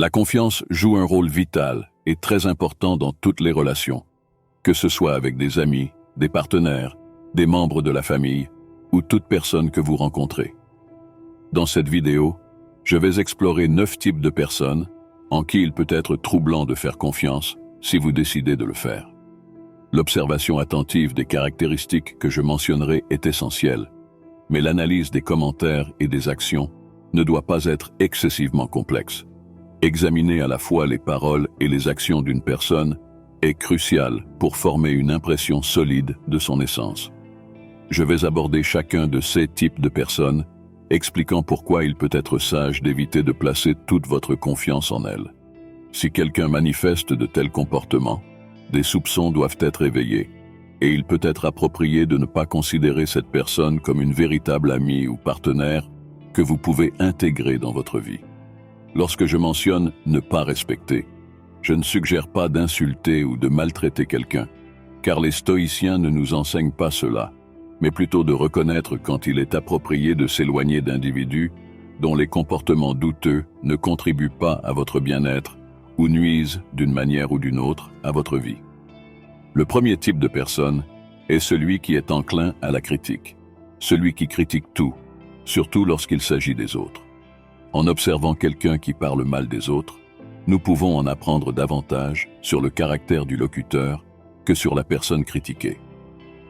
La confiance joue un rôle vital et très important dans toutes les relations, que ce soit avec des amis, des partenaires, des membres de la famille ou toute personne que vous rencontrez. Dans cette vidéo, je vais explorer 9 types de personnes en qui il peut être troublant de faire confiance si vous décidez de le faire. L'observation attentive des caractéristiques que je mentionnerai est essentielle, mais l'analyse des commentaires et des actions ne doit pas être excessivement complexe. Examiner à la fois les paroles et les actions d'une personne est crucial pour former une impression solide de son essence. Je vais aborder chacun de ces types de personnes, expliquant pourquoi il peut être sage d'éviter de placer toute votre confiance en elles. Si quelqu'un manifeste de tels comportements, des soupçons doivent être éveillés, et il peut être approprié de ne pas considérer cette personne comme une véritable amie ou partenaire que vous pouvez intégrer dans votre vie. Lorsque je mentionne « ne pas respecter », je ne suggère pas d'insulter ou de maltraiter quelqu'un, car les stoïciens ne nous enseignent pas cela, mais plutôt de reconnaître quand il est approprié de s'éloigner d'individus dont les comportements douteux ne contribuent pas à votre bien-être ou nuisent d'une manière ou d'une autre à votre vie. Le premier type de personne est celui qui est enclin à la critique, celui qui critique tout, surtout lorsqu'il s'agit des autres. En observant quelqu'un qui parle mal des autres, nous pouvons en apprendre davantage sur le caractère du locuteur que sur la personne critiquée.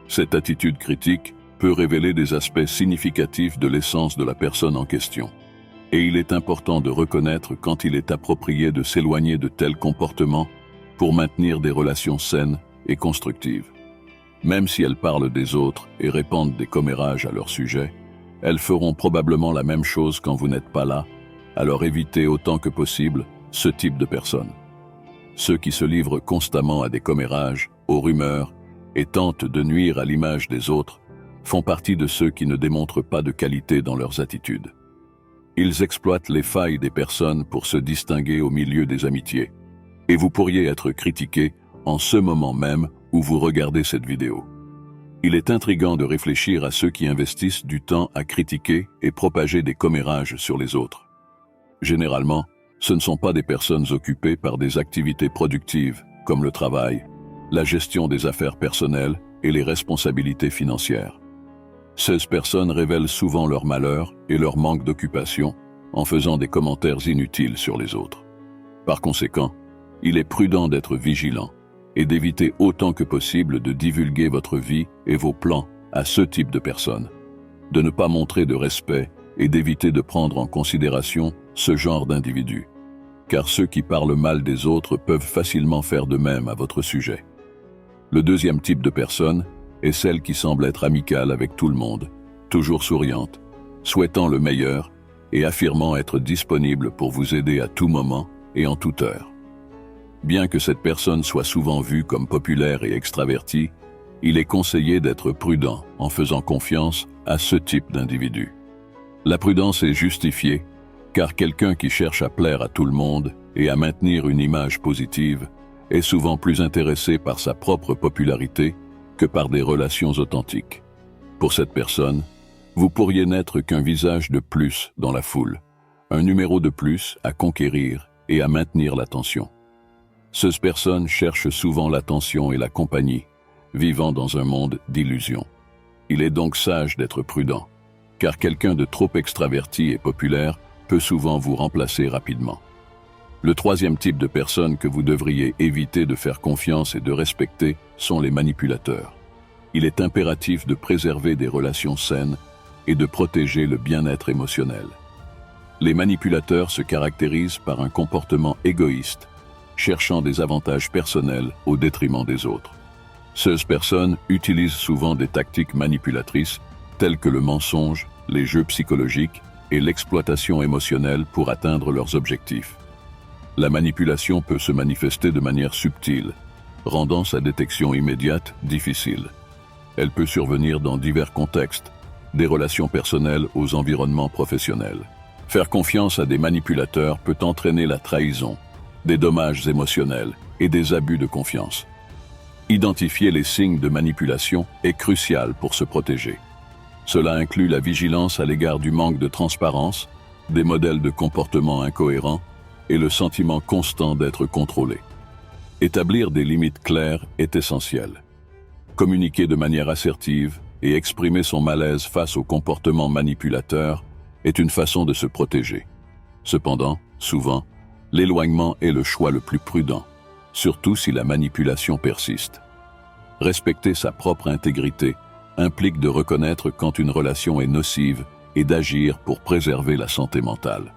Cette attitude critique peut révéler des aspects significatifs de l'essence de la personne en question. Et il est important de reconnaître quand il est approprié de s'éloigner de tels comportements pour maintenir des relations saines et constructives. Même si elles parlent des autres et répandent des commérages à leur sujet, elles feront probablement la même chose quand vous n'êtes pas là, alors évitez autant que possible ce type de personnes. Ceux qui se livrent constamment à des commérages, aux rumeurs, et tentent de nuire à l'image des autres, font partie de ceux qui ne démontrent pas de qualité dans leurs attitudes. Ils exploitent les failles des personnes pour se distinguer au milieu des amitiés, et vous pourriez être critiqué en ce moment même où vous regardez cette vidéo. Il est intriguant de réfléchir à ceux qui investissent du temps à critiquer et propager des commérages sur les autres. Généralement, ce ne sont pas des personnes occupées par des activités productives comme le travail, la gestion des affaires personnelles et les responsabilités financières. Ces personnes révèlent souvent leur malheur et leur manque d'occupation en faisant des commentaires inutiles sur les autres. Par conséquent, il est prudent d'être vigilant et d'éviter autant que possible de divulguer votre vie et vos plans à ce type de personnes, de ne pas montrer de respect et d'éviter de prendre en considération ce genre d'individus, car ceux qui parlent mal des autres peuvent facilement faire de même à votre sujet. Le deuxième type de personne est celle qui semble être amicale avec tout le monde, toujours souriante, souhaitant le meilleur et affirmant être disponible pour vous aider à tout moment et en toute heure. Bien que cette personne soit souvent vue comme populaire et extravertie, il est conseillé d'être prudent en faisant confiance à ce type d'individu. La prudence est justifiée, car quelqu'un qui cherche à plaire à tout le monde et à maintenir une image positive est souvent plus intéressé par sa propre popularité que par des relations authentiques. Pour cette personne, vous pourriez n'être qu'un visage de plus dans la foule, un numéro de plus à conquérir et à maintenir l'attention. Ces personnes cherchent souvent l'attention et la compagnie, vivant dans un monde d'illusions. Il est donc sage d'être prudent, car quelqu'un de trop extraverti et populaire peut souvent vous remplacer rapidement. Le troisième type de personnes que vous devriez éviter de faire confiance et de respecter sont les manipulateurs. Il est impératif de préserver des relations saines et de protéger le bien-être émotionnel. Les manipulateurs se caractérisent par un comportement égoïste, cherchant des avantages personnels au détriment des autres. Ces personnes utilisent souvent des tactiques manipulatrices telles que le mensonge, les jeux psychologiques et l'exploitation émotionnelle pour atteindre leurs objectifs. La manipulation peut se manifester de manière subtile, rendant sa détection immédiate difficile. Elle peut survenir dans divers contextes, des relations personnelles aux environnements professionnels. Faire confiance à des manipulateurs peut entraîner la trahison, des dommages émotionnels et des abus de confiance. Identifier les signes de manipulation est crucial pour se protéger. Cela inclut la vigilance à l'égard du manque de transparence, des modèles de comportement incohérents et le sentiment constant d'être contrôlé. Établir des limites claires est essentiel. Communiquer de manière assertive et exprimer son malaise face au comportement manipulateur est une façon de se protéger. Cependant, souvent, l'éloignement est le choix le plus prudent, surtout si la manipulation persiste. Respecter sa propre intégrité implique de reconnaître quand une relation est nocive et d'agir pour préserver la santé mentale.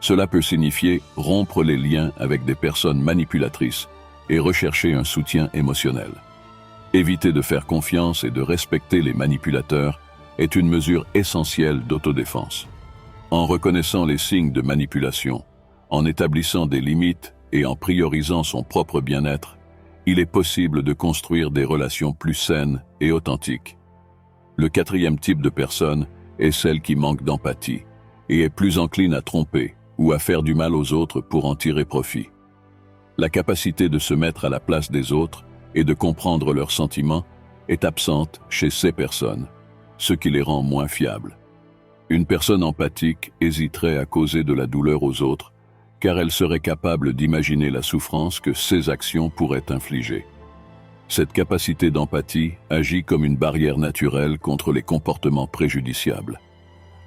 Cela peut signifier rompre les liens avec des personnes manipulatrices et rechercher un soutien émotionnel. Éviter de faire confiance et de respecter les manipulateurs est une mesure essentielle d'autodéfense. En reconnaissant les signes de manipulation, en établissant des limites et en priorisant son propre bien-être, il est possible de construire des relations plus saines et authentiques. Le quatrième type de personne est celle qui manque d'empathie et est plus encline à tromper ou à faire du mal aux autres pour en tirer profit. La capacité de se mettre à la place des autres et de comprendre leurs sentiments est absente chez ces personnes, ce qui les rend moins fiables. Une personne empathique hésiterait à causer de la douleur aux autres, car elle serait capable d'imaginer la souffrance que ses actions pourraient infliger. Cette capacité d'empathie agit comme une barrière naturelle contre les comportements préjudiciables.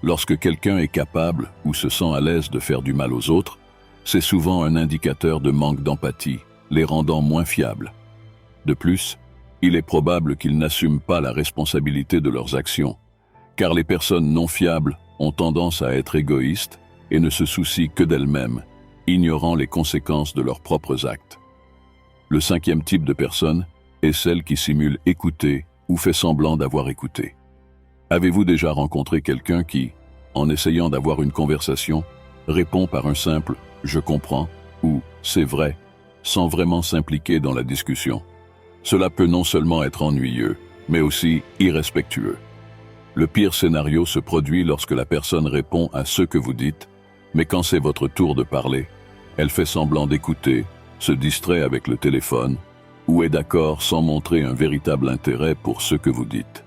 Lorsque quelqu'un est capable ou se sent à l'aise de faire du mal aux autres, c'est souvent un indicateur de manque d'empathie, les rendant moins fiables. De plus, il est probable qu'ils n'assument pas la responsabilité de leurs actions, car les personnes non fiables ont tendance à être égoïstes et ne se soucient que d'elles-mêmes, ignorant les conséquences de leurs propres actes. Le cinquième type de personne est celle qui simule écouter ou fait semblant d'avoir écouté. Avez-vous déjà rencontré quelqu'un qui, en essayant d'avoir une conversation, répond par un simple « je comprends » ou « c'est vrai » sans vraiment s'impliquer dans la discussion? Cela peut non seulement être ennuyeux, mais aussi irrespectueux. Le pire scénario se produit lorsque la personne répond à ce que vous dites, mais quand c'est votre tour de parler, elle fait semblant d'écouter, se distrait avec le téléphone, ou est d'accord sans montrer un véritable intérêt pour ce que vous dites.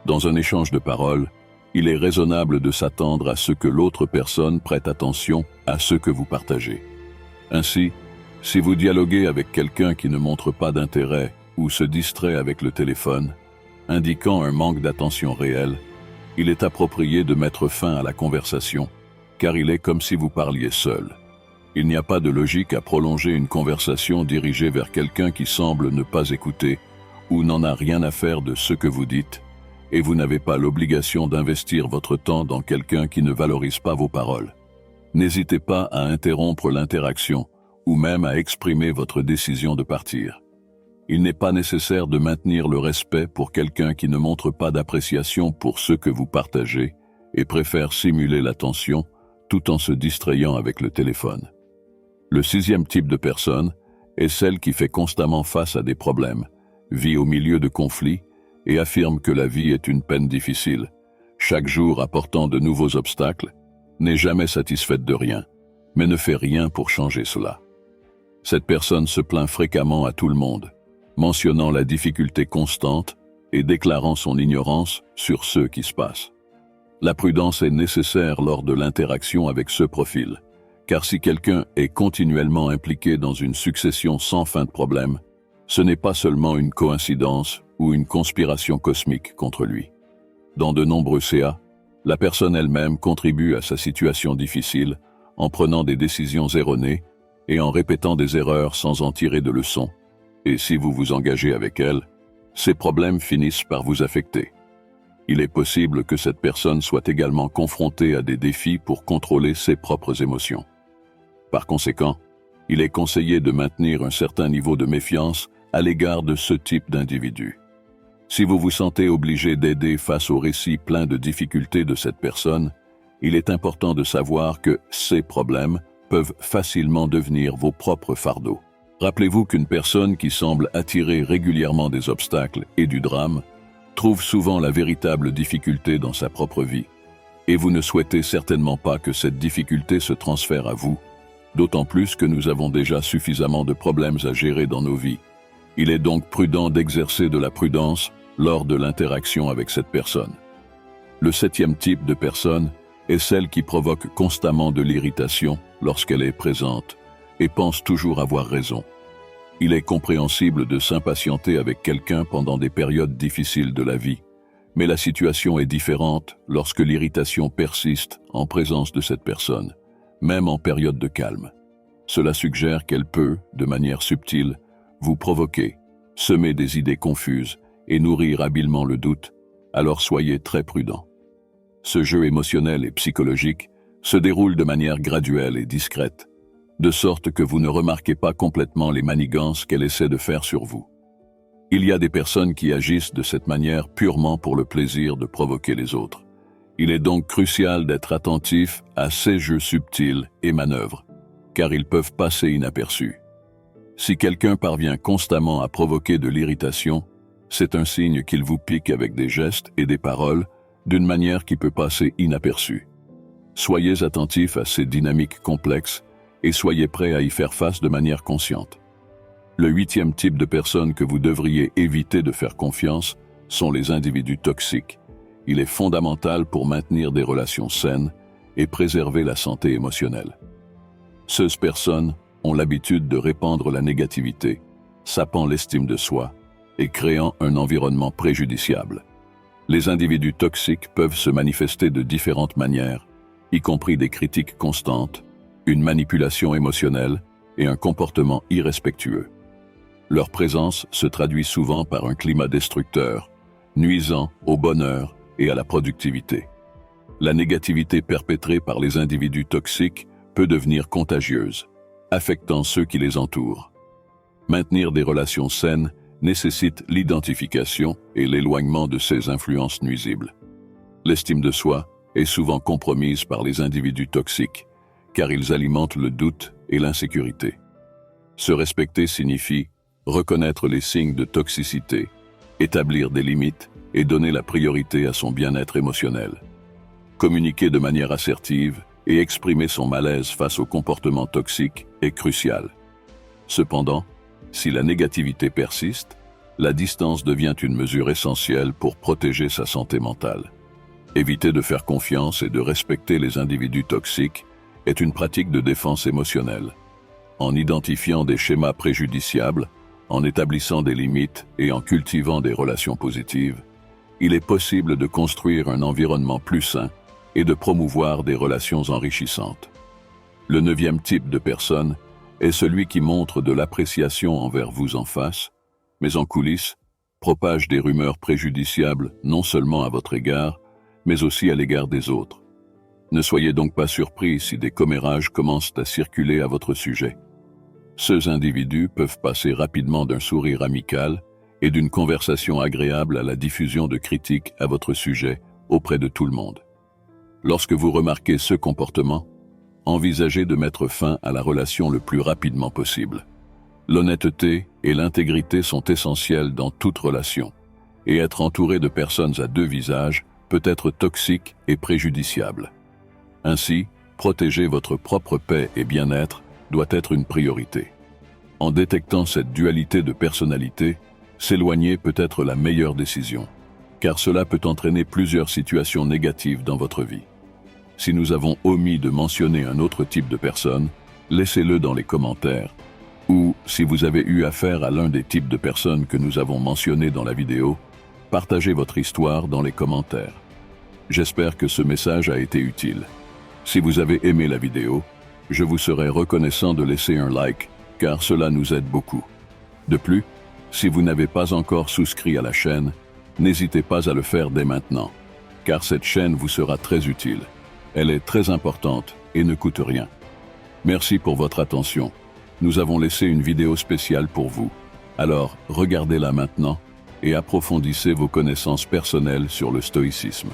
Dans un échange de paroles, il est raisonnable de s'attendre à ce que l'autre personne prête attention à ce que vous partagez. Ainsi, si vous dialoguez avec quelqu'un qui ne montre pas d'intérêt ou se distrait avec le téléphone, indiquant un manque d'attention réelle, il est approprié de mettre fin à la conversation, car il est comme si vous parliez seul. Il n'y a pas de logique à prolonger une conversation dirigée vers quelqu'un qui semble ne pas écouter ou n'en a rien à faire de ce que vous dites, et vous n'avez pas l'obligation d'investir votre temps dans quelqu'un qui ne valorise pas vos paroles. N'hésitez pas à interrompre l'interaction ou même à exprimer votre décision de partir. Il n'est pas nécessaire de maintenir le respect pour quelqu'un qui ne montre pas d'appréciation pour ce que vous partagez et préfère simuler l'attention tout en se distrayant avec le téléphone. Le sixième type de personne est celle qui fait constamment face à des problèmes, vit au milieu de conflits et affirme que la vie est une peine difficile, chaque jour apportant de nouveaux obstacles, n'est jamais satisfaite de rien, mais ne fait rien pour changer cela. Cette personne se plaint fréquemment à tout le monde, mentionnant la difficulté constante et déclarant son ignorance sur ce qui se passe. La prudence est nécessaire lors de l'interaction avec ce profil, car si quelqu'un est continuellement impliqué dans une succession sans fin de problèmes, ce n'est pas seulement une coïncidence ou une conspiration cosmique contre lui. Dans de nombreux cas, la personne elle-même contribue à sa situation difficile en prenant des décisions erronées et en répétant des erreurs sans en tirer de leçons. Et si vous vous engagez avec elle, ces problèmes finissent par vous affecter. Il est possible que cette personne soit également confrontée à des défis pour contrôler ses propres émotions. Par conséquent, il est conseillé de maintenir un certain niveau de méfiance à l'égard de ce type d'individu. Si vous vous sentez obligé d'aider face au récit plein de difficultés de cette personne, il est important de savoir que ces problèmes peuvent facilement devenir vos propres fardeaux. Rappelez-vous qu'une personne qui semble attirer régulièrement des obstacles et du drame trouve souvent la véritable difficulté dans sa propre vie, et vous ne souhaitez certainement pas que cette difficulté se transfère à vous, d'autant plus que nous avons déjà suffisamment de problèmes à gérer dans nos vies. Il est donc prudent d'exercer de la prudence lors de l'interaction avec cette personne. Le septième type de personne est celle qui provoque constamment de l'irritation lorsqu'elle est présente et pense toujours avoir raison. Il est compréhensible de s'impatienter avec quelqu'un pendant des périodes difficiles de la vie, mais la situation est différente lorsque l'irritation persiste en présence de cette personne, même en période de calme. Cela suggère qu'elle peut, de manière subtile, vous provoquer, semer des idées confuses et nourrir habilement le doute, alors soyez très prudent. Ce jeu émotionnel et psychologique se déroule de manière graduelle et discrète, de sorte que vous ne remarquez pas complètement les manigances qu'elle essaie de faire sur vous. Il y a des personnes qui agissent de cette manière purement pour le plaisir de provoquer les autres. Il est donc crucial d'être attentif à ces jeux subtils et manœuvres, car ils peuvent passer inaperçus. Si quelqu'un parvient constamment à provoquer de l'irritation, c'est un signe qu'il vous pique avec des gestes et des paroles d'une manière qui peut passer inaperçue. Soyez attentif à ces dynamiques complexes et soyez prêt à y faire face de manière consciente. Le 8e type de personnes que vous devriez éviter de faire confiance sont les individus toxiques. Il est fondamental pour maintenir des relations saines et préserver la santé émotionnelle. Ces personnes ont l'habitude de répandre la négativité, sapant l'estime de soi et créant un environnement préjudiciable. Les individus toxiques peuvent se manifester de différentes manières, y compris des critiques constantes, une manipulation émotionnelle et un comportement irrespectueux. Leur présence se traduit souvent par un climat destructeur, nuisant au bonheur et à la productivité. La négativité perpétrée par les individus toxiques peut devenir contagieuse, affectant ceux qui les entourent. Maintenir des relations saines nécessite l'identification et l'éloignement de ces influences nuisibles. L'estime de soi est souvent compromise par les individus toxiques, car ils alimentent le doute et l'insécurité. Se respecter signifie reconnaître les signes de toxicité, établir des limites et donner la priorité à son bien-être émotionnel. Communiquer de manière assertive et exprimer son malaise face aux comportements toxiques est crucial. Cependant, si la négativité persiste, la distance devient une mesure essentielle pour protéger sa santé mentale. Éviter de faire confiance et de respecter les individus toxiques est une pratique de défense émotionnelle. En identifiant des schémas préjudiciables, en établissant des limites et en cultivant des relations positives, il est possible de construire un environnement plus sain et de promouvoir des relations enrichissantes. Le 9e type de personne est celui qui montre de l'appréciation envers vous en face, mais en coulisses, propage des rumeurs préjudiciables non seulement à votre égard, mais aussi à l'égard des autres. Ne soyez donc pas surpris si des commérages commencent à circuler à votre sujet. Ces individus peuvent passer rapidement d'un sourire amical et d'une conversation agréable à la diffusion de critiques à votre sujet auprès de tout le monde. Lorsque vous remarquez ce comportement, envisagez de mettre fin à la relation le plus rapidement possible. L'honnêteté et l'intégrité sont essentielles dans toute relation, et être entouré de personnes à deux visages peut être toxique et préjudiciable. Ainsi, protéger votre propre paix et bien-être doit être une priorité. En détectant cette dualité de personnalité, s'éloigner peut être la meilleure décision, car cela peut entraîner plusieurs situations négatives dans votre vie. Si nous avons omis de mentionner un autre type de personne, laissez-le dans les commentaires, ou si vous avez eu affaire à l'un des types de personnes que nous avons mentionnés dans la vidéo, partagez votre histoire dans les commentaires. J'espère que ce message a été utile. Si vous avez aimé la vidéo, je vous serai reconnaissant de laisser un like, car cela nous aide beaucoup. De plus, si vous n'avez pas encore souscrit à la chaîne, n'hésitez pas à le faire dès maintenant, car cette chaîne vous sera très utile. Elle est très importante et ne coûte rien. Merci pour votre attention. Nous avons laissé une vidéo spéciale pour vous. Alors, regardez-la maintenant et approfondissez vos connaissances personnelles sur le stoïcisme.